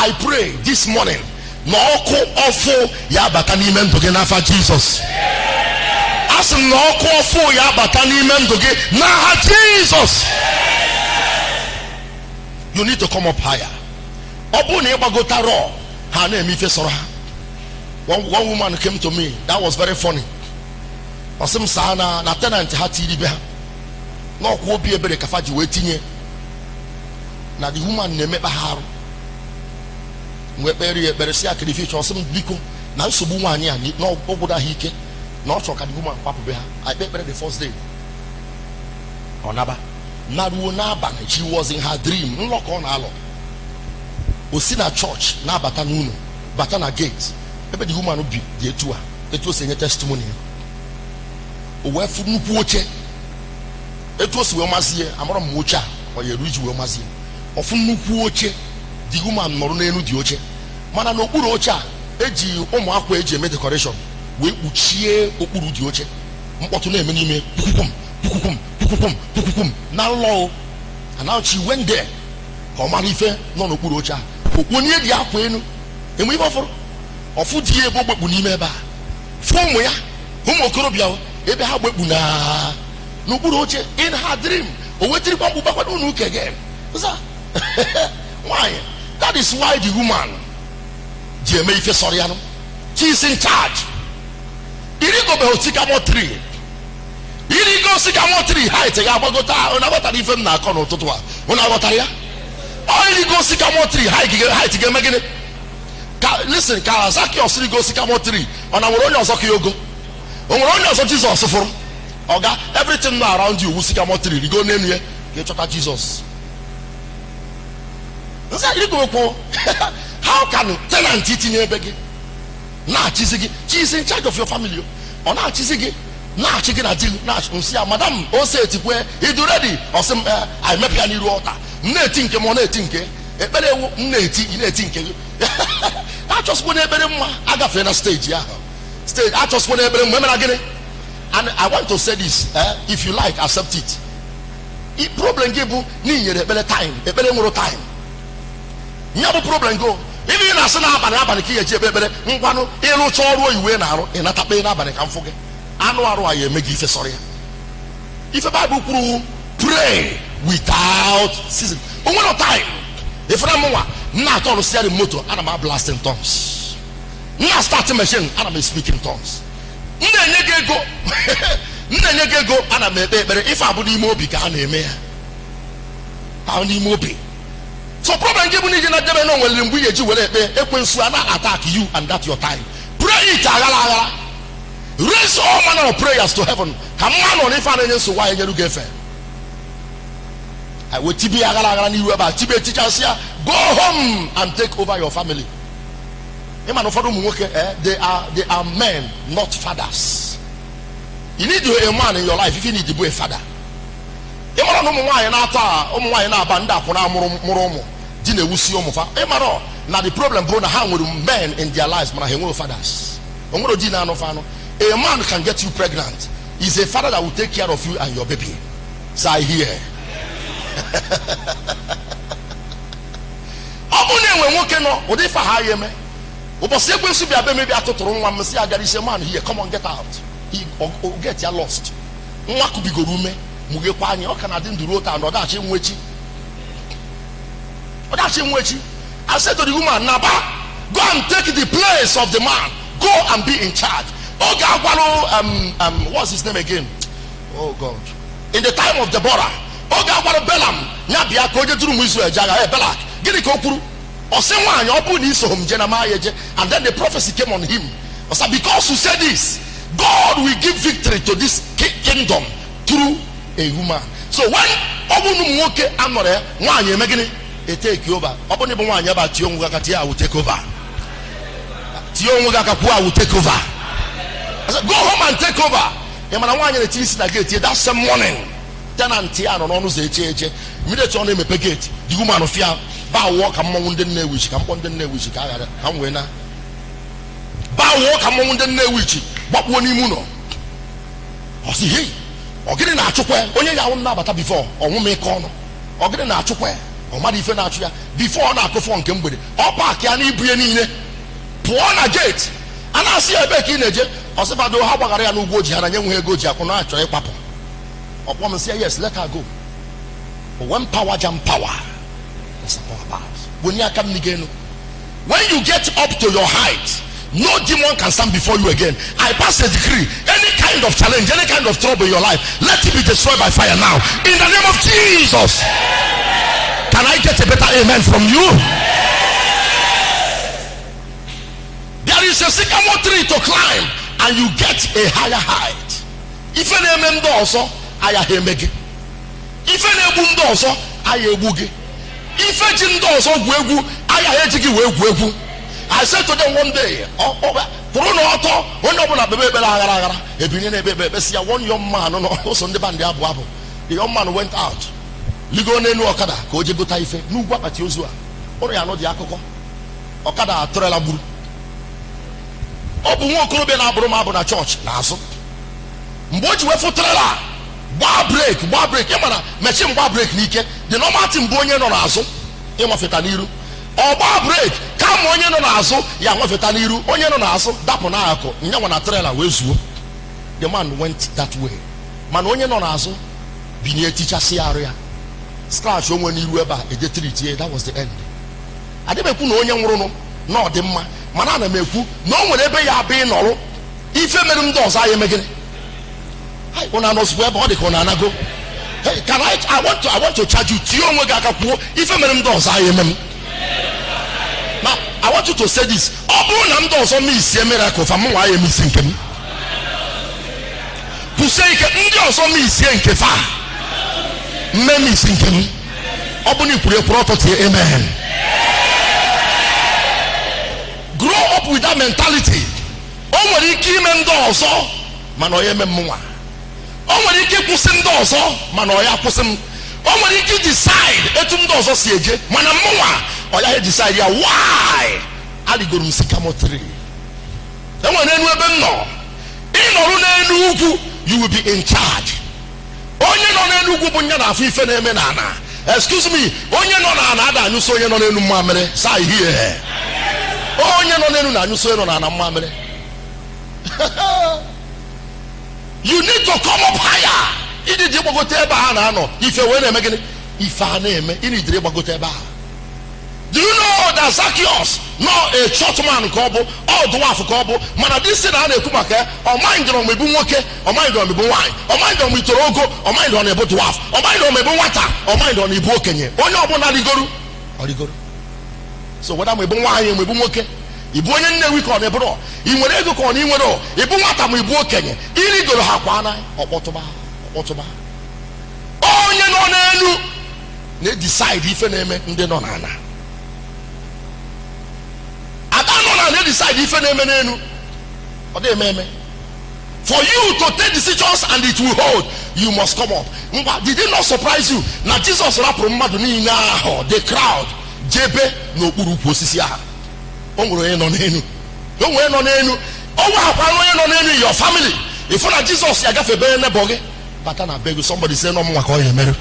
I pray this morning no ko ofo ya bata ni mendoge na fa Jesus. As no ko ofo ya bata ni mendoge na ha Jesus. You need to come up higher. Obu ne bagota ro ha na emi fe soro ha. One woman came to me that was very funny. Osem sa na tenant ha ti dibe ha. No ko obi ebe de kafa ji wetinye. Na the woman na me ba haru. We bury see a creation some biko now so buwani and no oboda hike no choka the woman papa beha I bet the first day onaba naba she was in her dream unlock on alo we see na church na bata nuno bata na gate ebe the woman be the etua etu say testimony o we fu nupu oche etu so we masie amoro mocha o ye ruji we masie ofu nupu oche the woman nọrọ n'elu dị oche mana n'okpuru oche a eji ụmụ akwa eji eme decoration wee kpuchie okpuru dị oche mkpọtụ na-eme n'ime pukukum na nlọ and now she went there ka ọ mara ife nọ n'okpuru oche a okponye dị akwa enu enwe ife ọfụrụ ọfụ dị ebe ogbekpu n'ime ebe a fụ ụmụ ya ụmụ okorobịa ebe ha gbekpu na n'okpuru oche in her dream o wetirikwa mkpụbakwado unu uke again why? That is why the woman she is in charge. Irigo be sycamore tree. Irigo sycamore tree height ya bagota ona bata di fem na kono totoa. Ona bata ya. Oh irigo sycamore tree height ge megene. Listen, Kawasaki or irigo sycamore tree. Ona woro onye ozo yogo. Onworo onye ozo Jesus for. Oga everything around you sycamore tree. You go name here. Get chota Jesus. How can tenant eat in your bag? Nah, she's in charge of your family. Or not, she's nah, chicken at you, nah, madam, or say it where it's ready. Or some I met you need water. Nothing, come on, nothing, a better nothing. I just want a better I got a stage, yeah. Stage, I just want a better women again. And I want to say this, if you like, accept it. If problem give you need a better time, a better more time. No problem go. Even as an abana ki eje bebere ngwanu elu choro iwe na aru inata pe na abana kan foge anu aru aye megi fe sorry. If a Bible kuru pray without ceasing. One time. If na mo na to no steering motor and am blasting tongues. Na start machine and am speaking tongues. Nne go. Nne go and am bebere if abudi mo bi ka na eme ya. How ni mo bi. So problem give you na debe no well mbu yeji wele ekwensu ana attack you and that your time. Pray it agala. Raise all manner of prayers to heaven. Come on if an so why you get fair. I will tibi agala ni weba tibi teachers here. Go home and take over your family. They are men, not fathers. You need a man in your life if you need to be a father. dine wusi omofa emaro na the problem bro na how men in their lives man have fathers omoro di na no fa no. A man can get you pregnant. He's a father that will take care of you and your baby. So I hear. Omune we woke no odi fa ha ye me. Obose egbensu bia be me bia totoro nwa me say agari say man here come on get out. He get ya lost. Nwa ku bigoru me muge kwa anya o kana de nduru ota ndo da che nwechi. Oda che nwechi. I said to the woman, Naba, go and take the place of the man. Go and be in charge. What's his name again? Oh God. In the time of Deborah, Balaam, Nabia, Balak, get it kopuru. Or someone, and then the prophecy came on him. Because you said this, God will give victory to this kingdom through a woman. So when Obunumuke Amore, one you making it take you over. Obunibuan Yaba Tiongatia will take over. Tiongakapua will take over. I said, go home and take over. I want you to teach that gate. That's the morning. Tenant Tiano no say cheche. Immediately on him a gate. The woman of fear. Bow walk among the ne which come on the ne which come winner. Bow walk among the ne which. What one imuno? I see hey. Or getting a chokwe. Only I won't know about before. Or won't make corner. Or getting a chokwe. Or madi fenatria. Before na phone came with it. Or park yani brianine. Pour on a gate. And I see a back in a I said, I don't have a no go and young go to a papa. Or woman say, yes, let her go. But when power jump power, that's a power about. When you come again, when you get up to your height, no demon can stand before you again. I pass a decree. Any kind of challenge, any kind of trouble in your life, let it be destroyed by fire now. In the name of Jesus. Can I get a better amen from you? There is a sycamore tree to climb, and you get a higher height. If an amen also, I am making. If an ebum also, I am boogie. If a jim also, I am taking away. I said to them one day, one young man, the young man went out. Ligone no Okada, Koji Butaife, no Waka Tiozua, or I know the Akoko, Okada, Trela Buru. Open one Kuruben Abroma na church, Naso. Mboji we for trailer. Bar break, Yamana, machine bar break, Nike, the normal team Bonyan on Aso, Yamafetaniru. Or bar break, come Onyan on Aso, Yamafetaniru, Onyan on Aso, Daponako, Yamana trailer, Wesu. The man went that way. Man Onyan on Aso, Binia teacher see area. Scratch when you were about a day, that was the end. I didn't put Onyan Rono, no, the man. Manana meku no whenever you are being all if you made them doors I am again. I want to know where body can go. Hey, can I want to charge you if you made them doors I am. Now I want you to say this. Open doors on me is a miracle from why I am missing him. Who say doors on me is saying kefa. Me missing him. Open you put property, amen. Grow up with that mentality. Omori ki mendoso manoye memwa. Omori ki kusim doso manoya kusim. Omori ki decide etum doso sieje manamwa oya decide ya why ali go msikamo 3. Enwa na enu ebe no. Inoru na enu ugwu you will be in charge. Onye no na enu ugwu bu nya na afu ife na eme na ana. Excuse me, onye no na ana ada anyu so onye no na enu mamere say here. Oh, you need to come up higher. If you win again, if I name it, do you know that Zacchaeus, no a short man couple, or dwarf couple, man, this is an Kumaka, or mind on me okay, or mind on me wine, or mind on me Torogo, or mind on a dwarf, or mind on me water, or mind on me Bokenya, or no one. So what am I doing? We boom okay. Ibonye nne week on ebro. Inwere ego ko ni nwere. Ibu nwata mu ibu okenye. Iri goro hakwana okpotoba. Onye no na elu na decide ife na eme ndị no na ana. Ada no na decide ife na eme na enu. O dey eme. For you to take decisions and it will hold, you must come up. Did it not surprise you? Now Jesus rapro mmadu ni na the crowd jebe n'okpuru ukwu osisi ahụ. O nwere onye nọ n'elu. O nwere nọ n'elu. O nwere onye nọ n'elu your family. If na Jesus ya gafe be na boge, bata na beg somebody say no mo ka o yemere.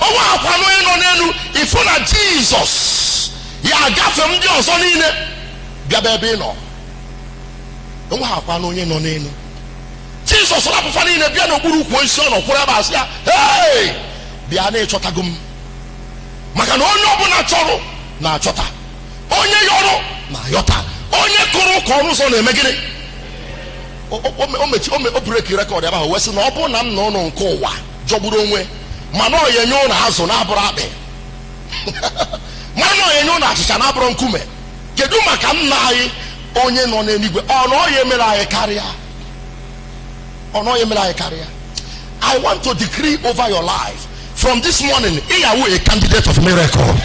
O nwere onye nọ n'elu. If na Jesus ya gafe ndị ọzọ niile bịa be ebe nọ. O nwere onye nọ n'elu. Jesus rapụfa niile bịa n'okpuru ukwu osisi ọ nọ kwụrụ ebe asị ya, hey, bịa na-echọtago m. Maka na onye ọbụla chọrọ na-achọta, onye yọrọ na-ayọta, onye kụrụ ka ọnụ ụzọ na-eme gịnị? O breki rekọd ebe ahụ wee sị na ọ bụrụ na m nọ nke ụwa jọgburu onwe mana ọ ya enye ụlọ azụ na-abụrụ akpị mana ọ ya enye ụlọ achịcha na-abụrụ nkume, kedu maka nna anyị onye nọ n'eluigwe? Ọ na ọ ya emere anyị karịa? Ọ na ọ ya emere anyị karịa? I want to decree over your life from this morning, Iyawu a candidate of miracle.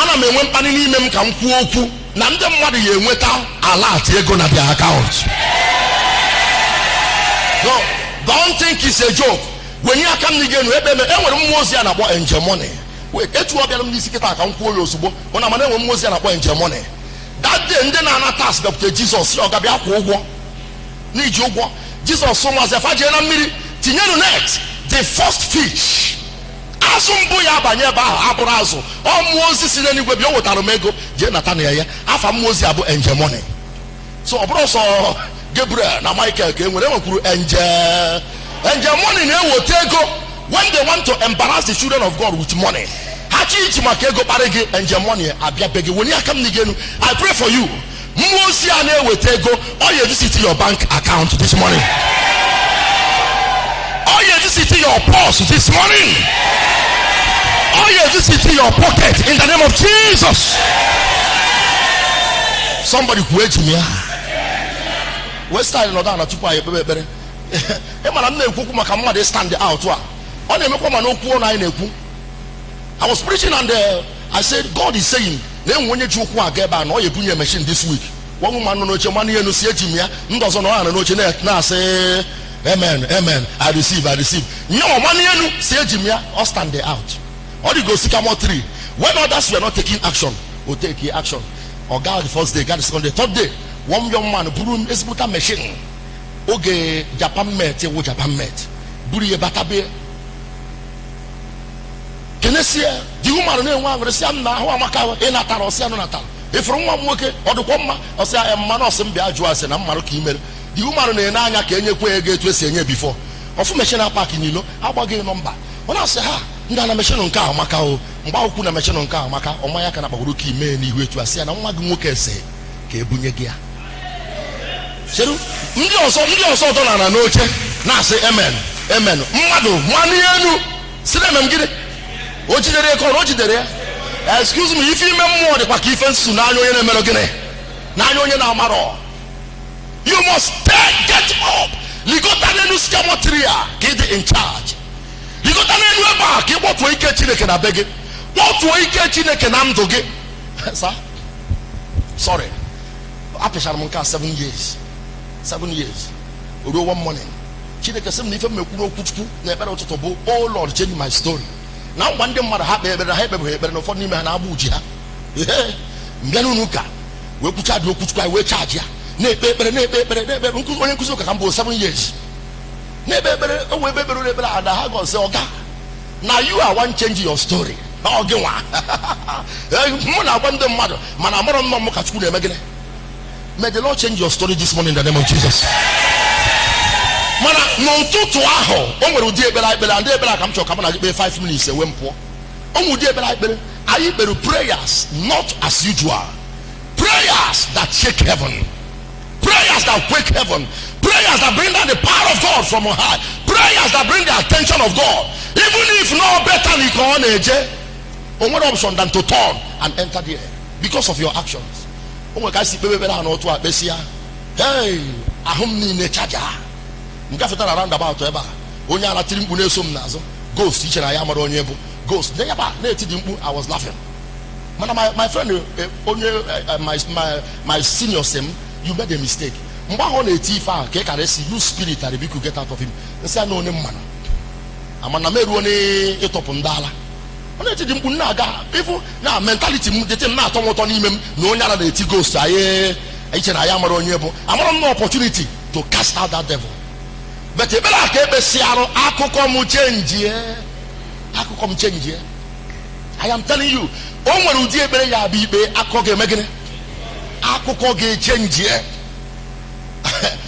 Ana m enwe mkpali n'ime m ka m kwuo okwu na ndị mmadụ ya enweta alert ego na their account. No, don't think it's a joke. When you come again, enwere mmụọ ozi a na-akpọ angel money. Wait, etu ọ bịara m n'isi kịta ka m kwuo ya ozugbo. Ona mana enwere mmụọ ozi a na-akpọ angel money. That day ndị na-anata as Dr. Jesus ọ ga-abịa kwụ ụgwọ. N'iji ụgwọ, Jesus ụmụazị afa jee na mmiri tinyenu net. The first fish azụ mbụ ya abanye ebe ahụ abụrụ azụ. Ọ mmụọ ozi si n'eluigwe bịa o wetara m ego jee nata na ya. Afa mmụọ ozi abụ angel money. So ọ bụrụ sọ Gabriel na Michael ka enwekwuru angel money na-eweta ego when they want to embarrass the children of God with money. Ha chi iji maka ego kparị gị angel money abịa be gị wenye aka m n'igenu. I pray for you. Mmụọ ozi a na-eweta ego ọ ya visit your bank account this morning. Oh, you visit your purse this morning. Oh, you visit your pocket in the name of Jesus. Somebody wait me. West side no down to pay bebe. Stand out. I was preaching and I said, God is saying, when you get back, no, you put your machine this week. One woman no money no see Jimmy, doesn't know no say amen, amen. I receive. No money no say Jimmy or stand there out. Or you go see more 3. When others were not taking action, will take action. Or God the first day, God the second day, third day. One young man broom is put a machine. Okay, Japan met, Japan met. Buri batabe. Kenesia, the woman name one will say, now I'm a cow in a town or Sianata. If from one worker or the woman or say, I am man of some Biajuas and I'm Maroki. The woman in Nanya can you get to a senior before. Of machine parking, you know, how about getting number? When I say, Ndana machine on car, Macao, Mbakuna machine on car, Maca, or Mayaka Baruki, many way to a say, and I'm not going to say, Kebunya. Seru, also don't know. Now say amen, amen. Mado, Manianu, sit them and get it. Excuse me, if you remember the Pakifan Sunano in a Melogene, Nano Maro, you must get up. Ligotanus Camotria, get in charge. Ligotanus back, what we get in a can I beg it? What we get in a can I'm to get? Sir, sorry, Apishamonka 7 years. 7 years. Although one morning, oh Lord, change my story. Now one day, mother happy, but I have no funny man. Abuja. Ganuka. We put out your kutka, we charge ya. Never, 7 years. Never, and I go say, now you are one change your story. Oh, go on. I want the mother. Man, may the Lord change your story this morning in the name of Jesus. Mana no to aho. Omo di ebela ebela and ebela come to come na 5 minutes away mpo. Omo di ebela ebela. Ayi beru prayers not as usual. Prayers that shake heaven. Prayers that wake heaven. Prayers that bring down the power of God from on high. Prayers that bring the attention of God. Even if no better ni ko na eje. Omo option than to turn and enter there because of your actions. Hey, ahumni charger. Mkafeta around about ever. Onya na tirimbu na som nazo. Ghost teacher I am onye bu. Ghost. I was laughing. My friend, my senior sim, you made a mistake. Mba on a tifa, you spirit that we could get out of him. Say no man. Amana meru ni etopundala. onye ji mkpu na-aga ifu na mentality m dete m na-atọ m ụtọ n'ime m na onye ara na-eti ghost aye iche na ya mara onye bụ amara m opportunity to cast out that devil. But ebere aka ekpesi arụ akụkọ m change akụkọ m change. I am telling you, o nwere ụdị ekpere ya bụ ikpe akụkọ ga-eme gịnị? Akụkọ ga-change.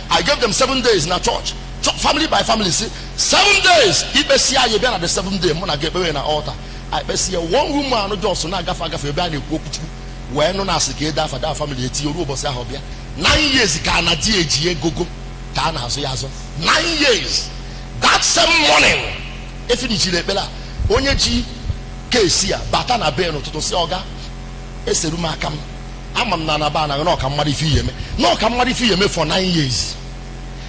I gave them 7 days in a church, family by family. See, 7 days. Ikpesi ya bịa na the 7th day mụ na ga-ekpewe na altar. I ekpesi ya one woman just na agafe bịa na-ekwu okwu wee nụ na asị ka ede afa da family eti oru ụbọchị ahụ bịa 9 years ka na di eji egogo ka a na-azụ ya azụ 9 years. That same morning efinichiri ekpere onye ji kesi ya bata na be n'ụtụtụ si ọga eseru m aka m ama m na ba na ọka mmadụ ife ihe eme na ọka mmadụ ife ihe eme for 9 years.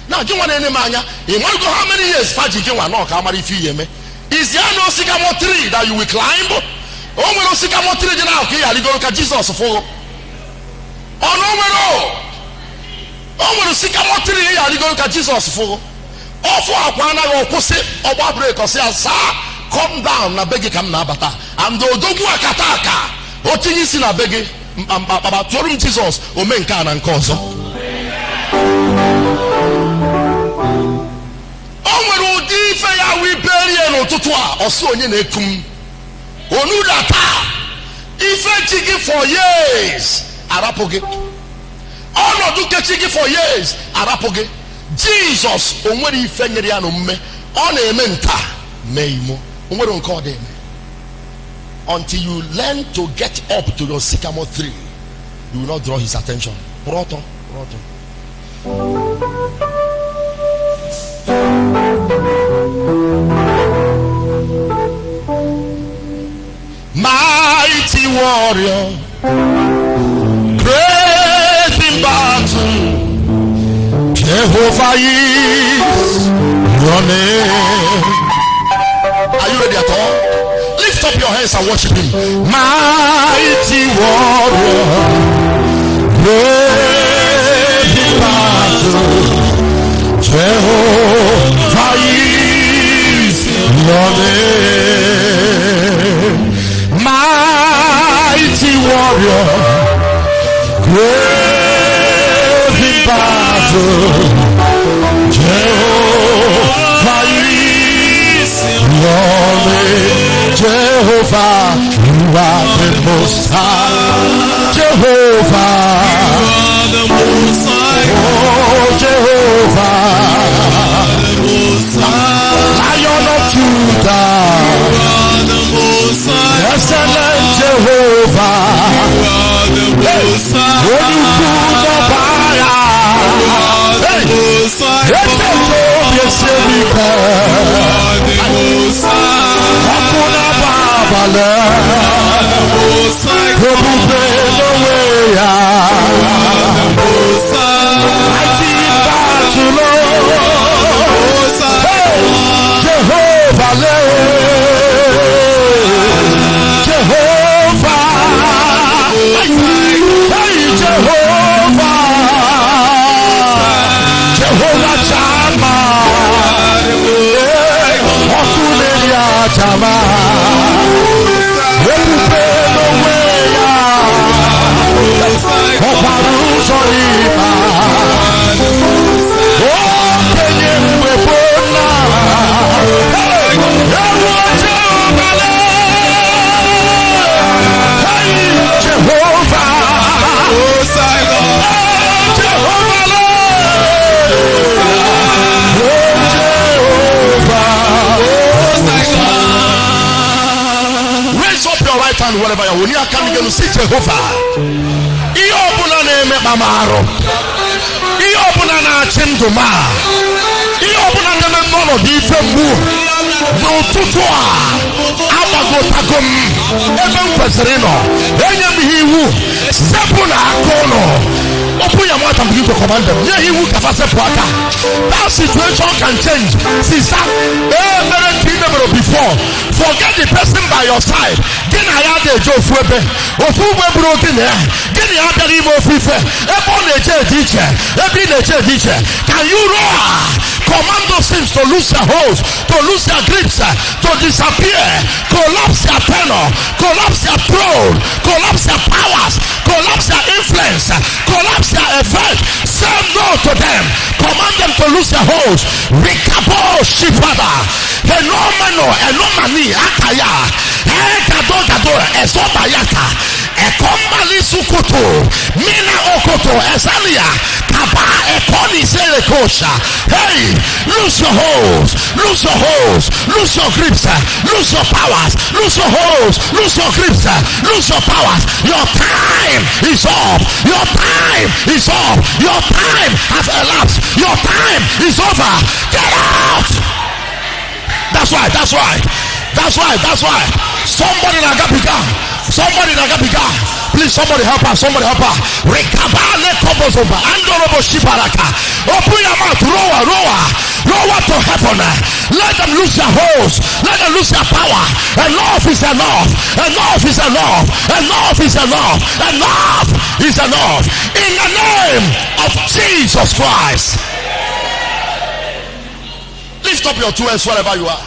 Now gị nwa na-ene m anya ị nwago how many years faji gị nwa na ọka mmadụ ife ihe eme? Is there no sycamore tree that you will climb? O nwere sycamore tree dị na ka ị arịgoro ka Jizọs fụrụ ọnụ o nwere sycamore tree ị arịgoro ka Jizọs fụrụ ọfụ akwa anaghị ọkwụsị ọgba brek ọsị asa come down na be gị ka m na-abata and odogwu akata aka o tinye isi na be gị mkpakpaba tụọrọ m Jizọs ome nke a na nke ọzọ. O nwere ụdị ife ya wiberie n'ụtụtụ a ọsị onye na-eku m onudata ife chi gị for years arapụ gị ọnọdụ kechi gị for years arapụ gị. Jizọs o nwere ife nyere ya n'omume ọ na-eme nta mee imo o nwere nke ọ dị eme. Until you learn to get up to your sycamore tree, you will not draw his attention. Proto. Mighty warrior, great in battle, Jehovah is your name. Are you ready at all? Lift up your hands and worship him. Mighty warrior, great in battle, Jehovah is your name. Mighty warrior, great in battle, Jehovah is your name. Jehovah, you are the most high. Jehovah, you are the most high. Oh, Jehovah, you are the most high. Lion of Judah, you are the most high. Excellent Jehovah, you are the most high. Holy God of fire, you are the most high. You are the most high. Whatever you want, you can see Jehovah. He open a name, Mamaro. He open a chinduma. He open a name, Molo, different move. No tutua. Abagotagum. Even Preserino. Enemy he who. Sepuna Kono. Open your mouth and begin to command them. Yeah, he will have a water. That situation can change. Sister, before. Forget the person by your side. Get a yard of Fuebe. Or who were broken there. Get the other evil fife. Upon the teacher. Every nature teacher. Can you roar? command those things to lose their holds, to lose their grips, to disappear, collapse their tenor, collapse their throne, collapse their powers, collapse their influence, collapse their effect. Say no to them. Command them to lose their holds. Rikabo shipada. Enomano, enomani, akaya. Gado, esobayaka. Ekombali sukutu. Mina okoto, esalia. Kaba, ekoni selekosha. Hey, lose your holds. Lose your holds. Lose your grips. Lose your powers. Lose your holds. Lose your grips. Lose your powers. Your time is up. Your time is up. Your time has elapsed. Your time is over. Get out. That's right. Somebody nagabiga. Please, somebody help her. Rekabale kobozoba. Andorobo shibaraka. Open your mouth. Roar to heaven. Let them lose their holds. Let them lose their power. Enough is enough. Enough is enough. Enough is enough. Enough is enough. In the name of Jesus Christ. Lift up your two hands wherever you are.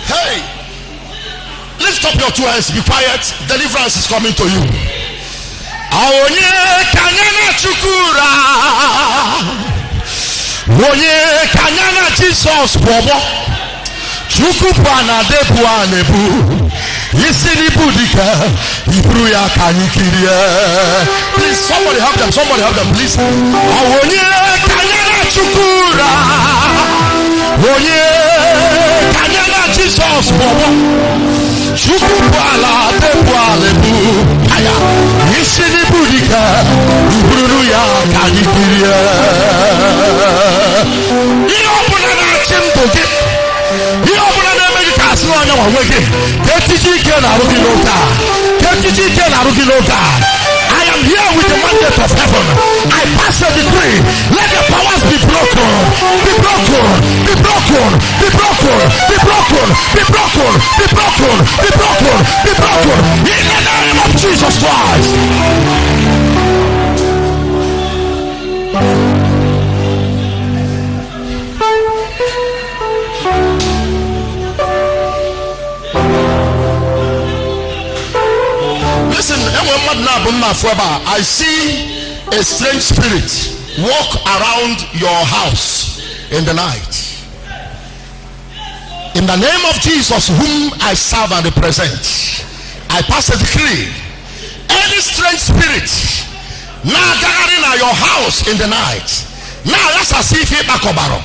Hey, lift up your two hands. Be quiet. Deliverance is coming to you. Aonye kanyana chukura. Oye kanyana Jesus bobo. Chukupana debu. Isini budika. Ibruya kanyikiria. Please, somebody help them. Please. Aonye kanyana chukura. Oye kanyana Jesus bobo. Chukupala debu. Aya. Isini budika. Ibruya kanyikiria. Iyobuna chimboge. Iyobuna America sino anya wawege. Ketiji I am here with the mandate of heaven. I pass a decree. Let the powers be broken. In the name of Jesus Christ. Listen, I see a strange spirit walk around your house in the night. In the name of Jesus, whom I serve and represent, I pass a decree. Any strange spirit now gathering at your house in the night, now that's as if it bakobaro.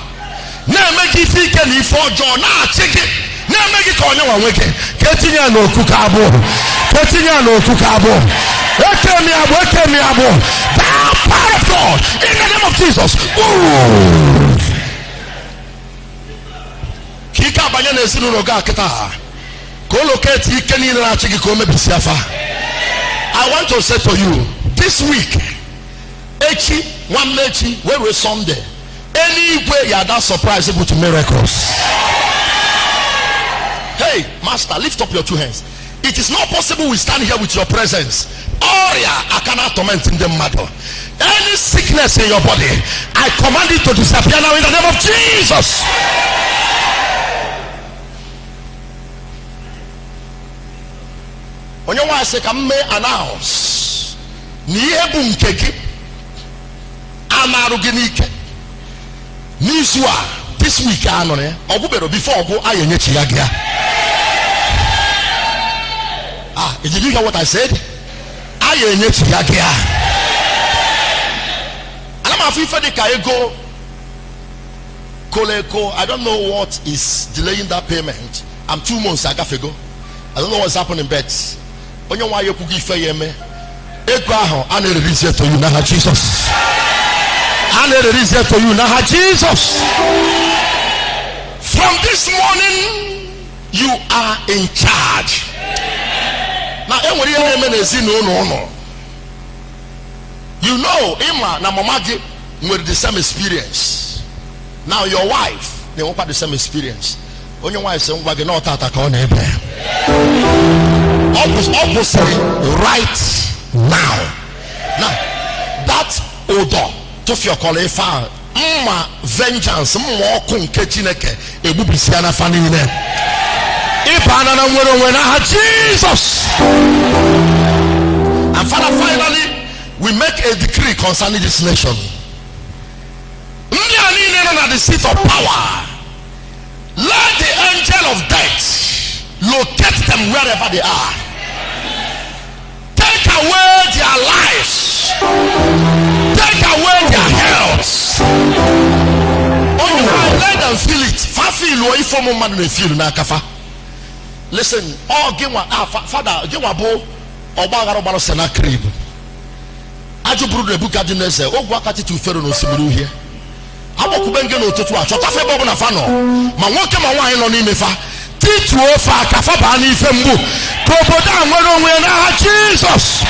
Now make it fake any for John. Now check it. Now make it call you and wake it. Continue no kukabo. Wake me up. Thou power of God, in the name of Jesus. Kika banyana esinu roga kita. Koloketi ikeni na chiki kome bisiafa. I want to say to you, this week, one lechi, where we Sunday, anywhere you are that surprised able to miracles. Hey, Master, lift up your two hands. It is not possible we stand here with your presence. I cannot torment in the matter. Any sickness in your body, I command it to disappear now in the name of Jesus. When you want to say, come may announce, Niebun keki, Amaruginike, Niswa, this week, Anone, or before go, I am Yagia. Did you hear what I said? I am Yagia. And I'm a FIFA de Kaego Koleko. I don't know what is delaying that payment. I'm 2 months agafego. I don't know what's happening, but when you want you could give me I need to reset to you now, Jesus. I need to reset to you now, Jesus. From this morning, you are in charge. Now, you know, Ima na mamagi with the same experience. Now your wife, they won't have the same experience. When your wife says, "We're not opposite right now." Now that odor to your colleague, vengeance, more concretely, a bubisiana fanny. Jesus. And Father, finally, we make a decree concerning this nation. At the seat of power, let the angel of death locate them wherever they are. Take away their lives. Take away their health. Oh, let them feel it. Listen, all give one Father, give one bow or Bagaro Sena crib. Ajubru the book at the nurse, oh, Wakati to Ferro no Sibu here. How about Kubengano to watch? What a Bob Nafano? Mawaka Mawine on Imefa. Teach you of Kafabani Fembu. Kopoda, Jesus.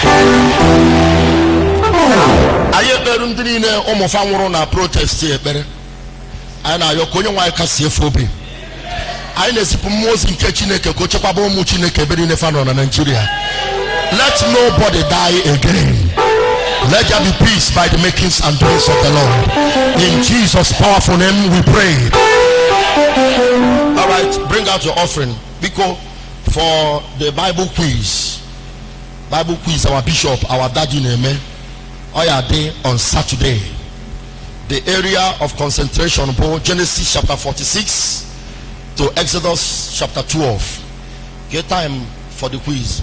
I hear Berundine Omofamorona protest here, better. And I Yokoyo Wakasi Phobe. I know most in Kachineke, Kochapabo Muchineke, Berinefano, Nigeria. Let nobody die again. Let there be peace by the makings and doings of the Lord. In Jesus' powerful name we pray. All right, bring out your offering. Because for the Bible quiz, our bishop, our daddy name, all day on Saturday. The area of concentration, both Genesis chapter 46 to Exodus chapter 12. Get time for the quiz.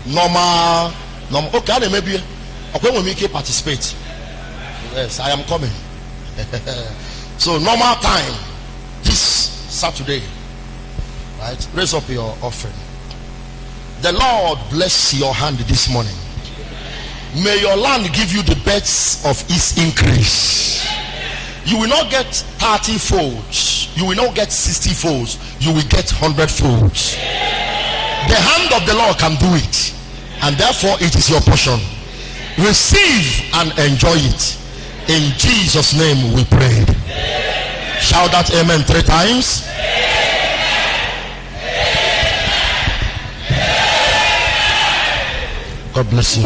Normal. Okay, maybe okay, when we can participate. Yes, I am coming. So normal time this Saturday, right? Raise up your offering. The Lord bless your hand this morning. May your land give you the best of its increase. You will not get 30 folds. You will not get 60 folds. You will get 100 folds. The hand of the Lord can do it, and therefore it is your portion. Receive and enjoy it. In Jesus' name we pray. Shout that amen 3 times. God bless you.